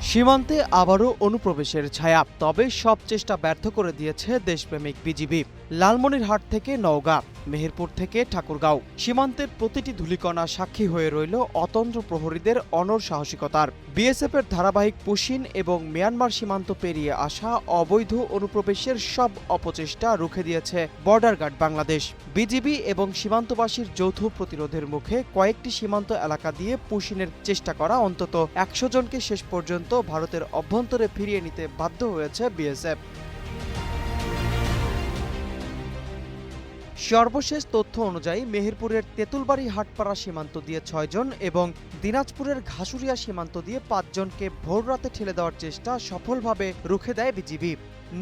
সীমান্তে আবারও অনুপ্রবেশের ছায়া, তবে সব চেষ্টা ব্যর্থ করে দিয়েছে দেশপ্রেমিক বিজিবি। লালমনিরহাট থেকে নওগাঁ, মেহেরপুর থেকে ঠাকুরগাঁও, সীমান্তের প্রতিটি ধূলিকণা সাক্ষী হয়ে রইল অতন্দ্র প্রহরীদের অনড় সাহসিকতার। বিএসএফের ধারাবাহিক পুশিন এবং মিয়ানমার সীমান্ত পেরিয়ে আসা অবৈধ অনুপ্রবেশের সব অপচেষ্টা রুখে দিয়েছে বর্ডার গার্ড বাংলাদেশ। বিজিবি এবং সীমান্তবাসীর যৌথ প্রতিরোধের মুখে কয়েকটি সীমান্ত এলাকা দিয়ে পুশিনের চেষ্টা করা অন্তত ১০০ জনকে শেষ পর্যন্ত ভারতের অভ্যন্তরে ফিরিয়ে নিতে বাধ্য হয়েছে বিএসএফ। সর্বশেষ তথ্য অনুযায়ী মেহেরপুরের তেঁতুলবাড়ি হাটপাড়া সীমান্ত দিয়ে ৬ জন এবং দিনাজপুরের ঘাসুরিয়া সীমান্ত দিয়ে ৫ জনকে ভোররাতে ঠেলে দেওয়ার চেষ্টা সফলভাবে রুখে দেয় বিজিবি।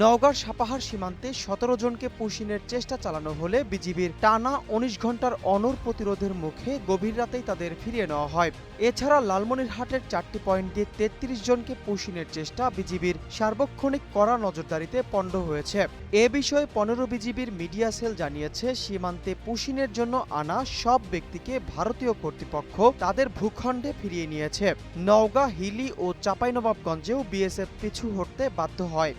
নওগাঁর সাপাহার সীমান্তে ১৭ জনকে পুশিনের চেষ্টা চালানো হলে বিজিবির টানা ১৯ ঘণ্টার অনড় প্রতিরোধের মুখে গভীর রাতেই তাদের ফিরিয়ে নেওয়া হয়। এছাড়া লালমনিরহাটের ৪টি পয়েন্ট দিয়ে ৩৩ জনকে পুশিনের চেষ্টা বিজিবির সার্বক্ষণিক কড়া নজরদারিতে পণ্ড হয়েছে। এ বিষয়ে ১৫ বিজিবির মিডিয়া সেল জানিয়েছে, সীমান্তে পুশিনের জন্য আনা সব ব্যক্তিকে ভারতীয় কর্তৃপক্ষ তাদের ভূখণ্ডে ফিরিয়ে নিয়েছে। নওগাঁ, হিলি ও চাঁপাইনবাবগঞ্জেও বিএসএফ পিছু হটতে বাধ্য হয়।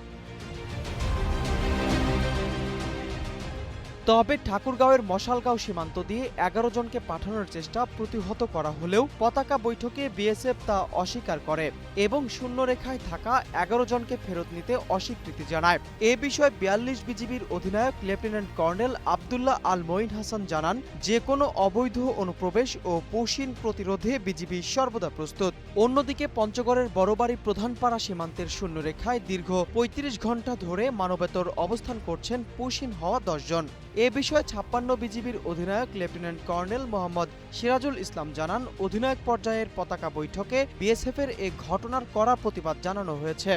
তবে ঠাকুরগাঁওয়ের মশালগাঁও সীমান্ত দিয়ে ১১ জনকে পাঠানোর চেষ্টা প্রতিহত করা হলেও পতাকা বৈঠকে বিএসএফ তা অস্বীকার করে এবং শূন্যরেখায় থাকা ১১ জনকে ফেরত নিতে অস্বীকৃতি জানায়। এ বিষয়ে ৪২ বিজিবির অধিনায়ক লেফটেন্যান্ট কর্নেল আবদুল্লাহ আল মঈন হাসান জানান, যে কোনো অবৈধ অনুপ্রবেশ ও পুশিন প্রতিরোধে বিজিবি সর্বদা প্রস্তুত। অন্যদিকে পঞ্চগড়ের বড়বাড়ি প্রধানপাড়া সীমান্তের শূন্যরেখায় দীর্ঘ ৩৫ ঘণ্টা ধরে মানবেতর অবস্থান করছেন পুশিন হওয়া ১০ জন। এ বিষয়ে ৫৬ বিজিবির অধিনায়ক লেফটেন্যান্ট কর্নেল মোহাম্মদ সিরাজুল ইসলাম জানান, অধিনায়ক পর্যায়ের পতাকা বৈঠকে বিএসএফের এ ঘটনার কড়া প্রতিবাদ জানানো হয়েছে।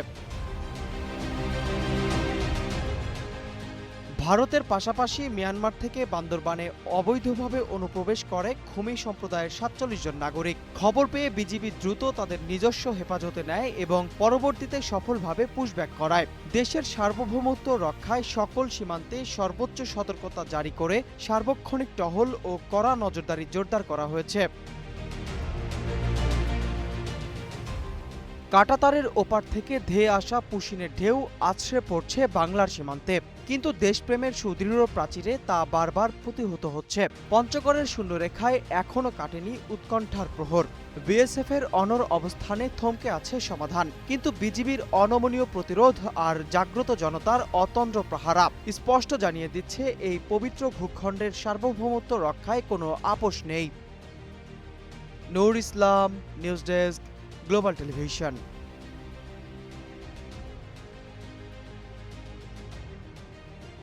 ভারতের পাশাপাশি মিয়ানমার থেকে বান্দরবানে অবৈধভাবে অনুপ্রবেশ করে খুমি সম্প্রদায়ের ৪৭ জন নাগরিক। খবর পেয়ে বিজিবি দ্রুত তাদের নিজস্ব হেফাজতে নেয় এবং পরবর্তীতে সফলভাবে পুশব্যাক করায়। দেশের সার্বভৌমত্ব রক্ষায় সকল সীমান্তে সর্বোচ্চ সতর্কতা জারি করে সার্বক্ষণিক টহল ও কড়া নজরদারি জোরদার করা হয়েছে। কাঁটাতারের ওপার থেকে ধেয়ে আসা পুশিনের ঢেউ আছড়ে পড়ছে বাংলার সীমান্তে, কিন্তু দেশপ্রেমের সুদৃঢ় প্রাচীরে তা বারবার প্রতিহত হচ্ছে। পঞ্চগড়ের শূন্যরেখায় এখনও কাটেনি উৎকণ্ঠার প্রহর। বিএসএফের অনড় অবস্থানে থমকে আছে সমাধান, কিন্তু বিজিবির অনমনীয় প্রতিরোধ আর জাগ্রত জনতার অতন্দ্র প্রহারা স্পষ্ট জানিয়ে দিচ্ছে, এই পবিত্র ভূখণ্ডের সার্বভৌমত্ব রক্ষায় কোনো আপোষ নেই। নূর ইসলাম, নিউজ ডেস্ক, গ্লোবাল টেলিভিশন।